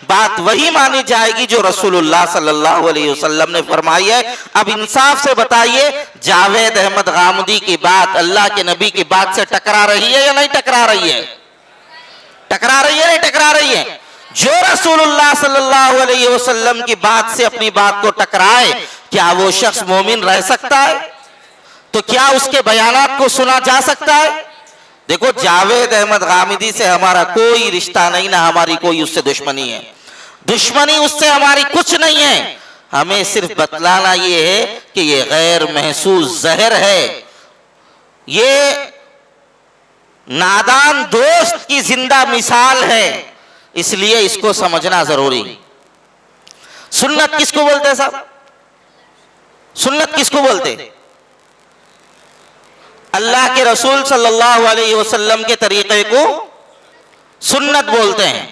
बात वही मानी जाएगी जो रसूलुल्लाह सल्लल्लाहु अलैहि वसल्लम ने फरमाई है। अब इंसाफ से बताइए, जावेद अहमद गामदी की बात अल्लाह के नबी की बात से टकरा रही है या नहीं टकरा रही है? टकरा रही है, नहीं टकरा रही है? जो रसूलुल्लाह सल्लल्लाहु अलैहि वसल्लम की बात से अपनी बात को टकराए, क्या वो शख्स मोमिन रह सकता है? तो क्या उसके बयानात को सुना जा सकता है? देखो, जावेद अहमद गामिदी से हमारा कोई रिश्ता नहीं, ना हमारी कोई उससे दुश्मनी है। दुश्मनी उससे हमारी कुछ नहीं है। हमें सिर्फ बतलाना ये है कि ये गैर महसूस जहर है, ये नादान दोस्त की जिंदा मिसाल है, इसलिए इसको समझना जरूरी। सुन्नत किसको बोलते हैं साहब? सुन्नत किसको बोलते? अल्लाह के रसूल सल्लल्लाहु अलैहि वसल्लम के तरीके को सुन्नत बोलते हैं।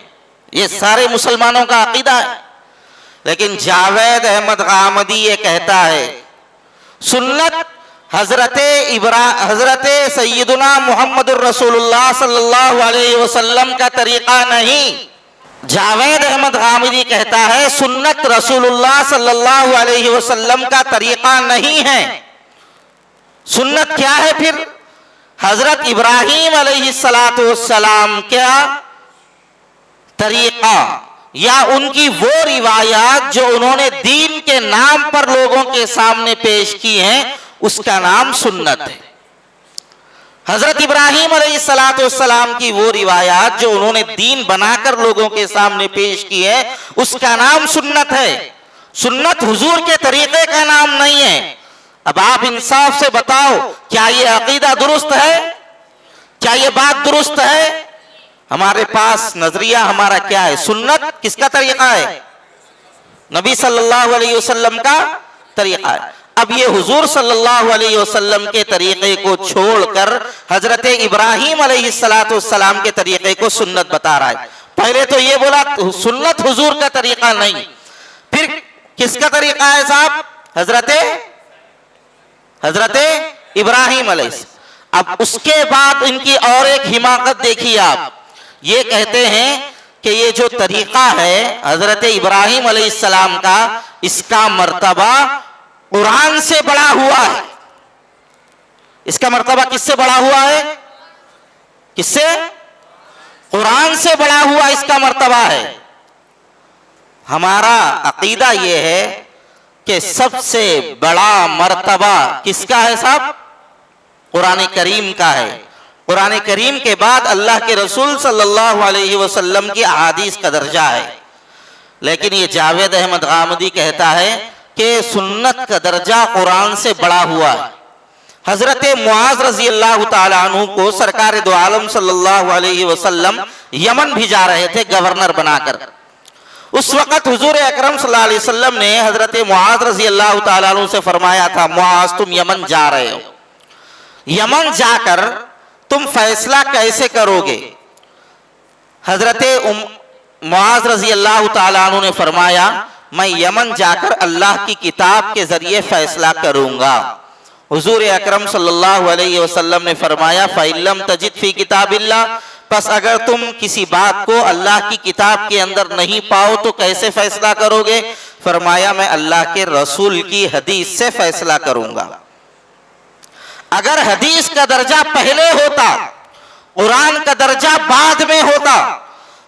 ये सारे मुसलमानों का अकीदा है। लेकिन जावेद अहमद गामदी ये कहता है सुन्नत हजरत सैयदुना मुहम्मदुर रसूलुल्लाह सल्लल्लाहु अलैहि वसल्लम का तरीका नहीं। जावेद अहमद गामदी कहता है सुन्नत रसूलुल्लाह सल्लल्लाहु अलैहि वसल्लम का तरीका नहीं है। सुन्नत क्या है फिर? हजरत इब्राहीम अलैहिस्सलातु वस्सलाम क्या तरीका या उनकी वो रिवायात जो उन्होंने दीन के नाम पर लोगों के सामने पेश की हैं, उसका नाम सुन्नत है। हजरत इब्राहीम अलैहिस्सलातु वस्सलाम की वो रिवायात जो उन्होंने दीन बनाकर लोगों के सामने पेश की है, उसका नाम सुन्नत है। सुन्नत हुजूर के तरीके का नाम नहीं है। अब आप इंसाफ से बताओ, क्या ये अकीदा दुरुस्त है? क्या ये बात दुरुस्त है? हमारे पास नजरिया हमारा क्या है? सुन्नत किसका तरीका है? नबी सल्लल्लाहु अलैहि वसल्लम का तरीका है। अब ये हुजूर सल्लल्लाहु अलैहि वसल्लम के तरीके को छोड़कर हजरत इब्राहीम अलैहिस्सलातु वस्सलाम के तरीके को सुन्नत बता रहा है। पहले तो ये बोला सुन्नत हुजूर का तरीका नहीं, फिर किसका तरीका है साहब? हजरत इब्राहीम अलैहिस्सलाम। अब उसके बाद इनकी और एक हिमाकत देखिए आप। ये कहते हैं कि ये जो तरीका है हजरत इब्राहीम अलैहिस्सलाम का, इसका मर्तबा कुरान से बड़ा हुआ है। इसका मर्तबा किससे बड़ा हुआ है? किससे? कुरान से बड़ा हुआ इसका मर्तबा है। हमारा अकीदा ये है कि सबसे बड़ा मर्तबा किसका है साहब? कुरान करीम का है। कुरान करीम के बाद अल्लाह के रसूल सल्लल्लाहु अलैहि वसल्लम की अहादीस का दर्जा है। लेकिन ये जावेद अहमद गामदी कहता है कि सुन्नत का दर्जा कुरान से बड़ा हुआ है। हजरत मुआज रजी अल्लाह ताला अन्हु को सरकार दो आलम सल्लल्लाहु अलैहि वसल्लम यमन भिजा रहे थे गवर्नर बनाकर। उस वक्त हुजूर अकरम सल्लल्लाहु अलैहि वसल्लम ने हजरत मुआज रजी अल्लाह ताला अन्हु से फरमाया था, मुआज तुम यमन जा रहे हो, यमन जाकर तुम फैसला कैसे करोगे? हजरत मुआज रजी अल्लाह ताला अन्हु ने फरमाया, मैं यमन जाकर अल्लाह की किताब के जरिए फैसला करूंगा। हुजूर अकरम सल्लल्लाहु अलैहि वसल्लम ने फरमाया, फ़इल्लम तजिद फी किताबिल्लाह, बस अगर तुम किसी बात को अल्लाह की किताब के अंदर नहीं पाओ तो कैसे फैसला करोगे? फरमाया, मैं अल्लाह के रसूल की हदीस से फैसला करूंगा। अगर हदीस का दर्जा पहले होता, कुरान का दर्जा बाद में होता,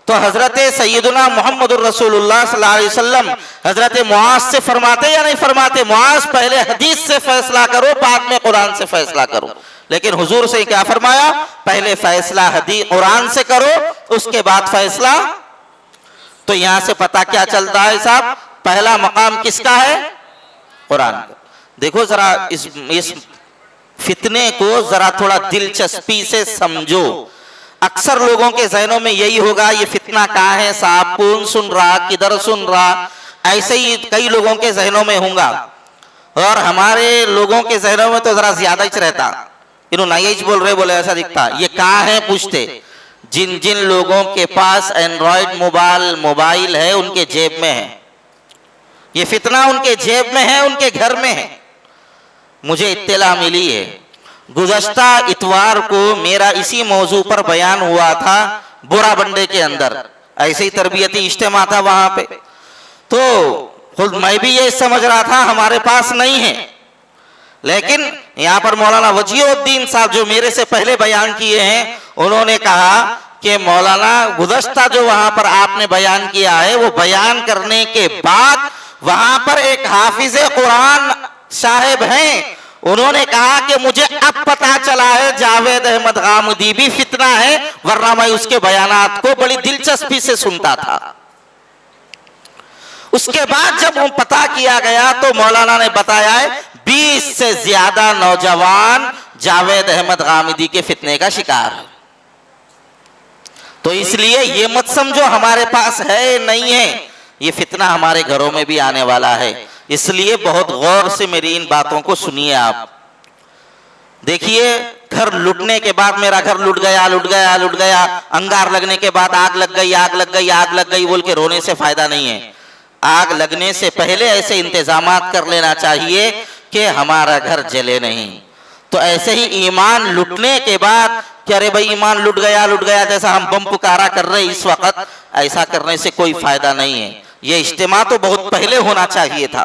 तो हजरत सैयदुना मुहम्मदुर रसूलुल्लाह सल्लल्लाहु अलैहि वसल्लम हजरत मुआज से फरमाते या नहीं फरमाते, मुआज पहले हदीस से फैसला करो, बाद में कुरान से फैसला करो। लेकिन हुजूर से क्या फरमाया? पहले फैसला हदीस कुरान से करो, उसके बाद फैसला। तो यहां से पता क्या चलता है साहब? पहला मकाम किसका है? कुरान का। देखो जरा इस फितने को जरा थोड़ा दिलचस्पी से समझो। अक्सर लोगों के जहनों में यही होगा, ये फितना कहाँ है साहब, कौन सुन रहा, किधर सुन रहा, ऐसे ही कई लोगों के जहनों में होगा। और हमारे लोगों के जहनों में तो जरा ज्यादा ही रहता, इन्होंने यही बोल रहे, बोले ऐसा दिखता। ये कहाँ है पूछते, जिन जिन लोगों के पास एंड्रॉयड मोबाइल है उनके जेब में है ये फितना, उनके जेब में है, उनके घर में है। मुझे इत्तला मिली है, गुज़श्ता इतवार को मेरा इसी मौजू पर बयान हुआ था बोराबंडे के अंदर। ऐसे ही तरबियती इज्तिमा था वहां पे। तो खुद मैं भी ये समझ रहा था हमारे पास नहीं है, लेकिन यहाँ पर मौलाना वजीउद्दीन साहब जो मेरे से पहले बयान किए हैं, उन्होंने कहा कि मौलाना गुज़श्ता जो वहां पर आपने बयान किया है, वो बयान करने के बाद वहां पर एक हाफिज कुरान साहिब हैं, उन्होंने कहा कि मुझे अब पता चला है जावेद अहमद गामदी भी फितना है, वरना मैं उसके बयानात को बड़ी दिलचस्पी से सुनता था। उसके बाद जब वो पता किया गया तो मौलाना ने बताया है 20 से ज्यादा नौजवान जावेद अहमद गामिदी के फितने का शिकार है। तो इसलिए ये मत समझो हमारे पास है नहीं है, ये फितना हमारे घरों में भी आने वाला है। इसलिए बहुत गौर से मेरी इन बातों को सुनिए आप। देखिए, घर लुटने के बाद मेरा घर लुट गया लुट गया लुट गया, अंगार लगने के बाद आग लग गई आग लग गई आग लग गई बोल के रोने से फायदा नहीं है। आग लगने से पहले ऐसे इंतजामात कर लेना चाहिए कि हमारा घर जले नहीं। तो ऐसे ही ईमान लुटने के बाद कि अरे भाई ईमान लुट गया जैसा हम बम पुकारा कर रहे इस वक्त, ऐसा करने से कोई फायदा नहीं है। ये इज्तिमा तो बहुत पहले होना चाहिए था।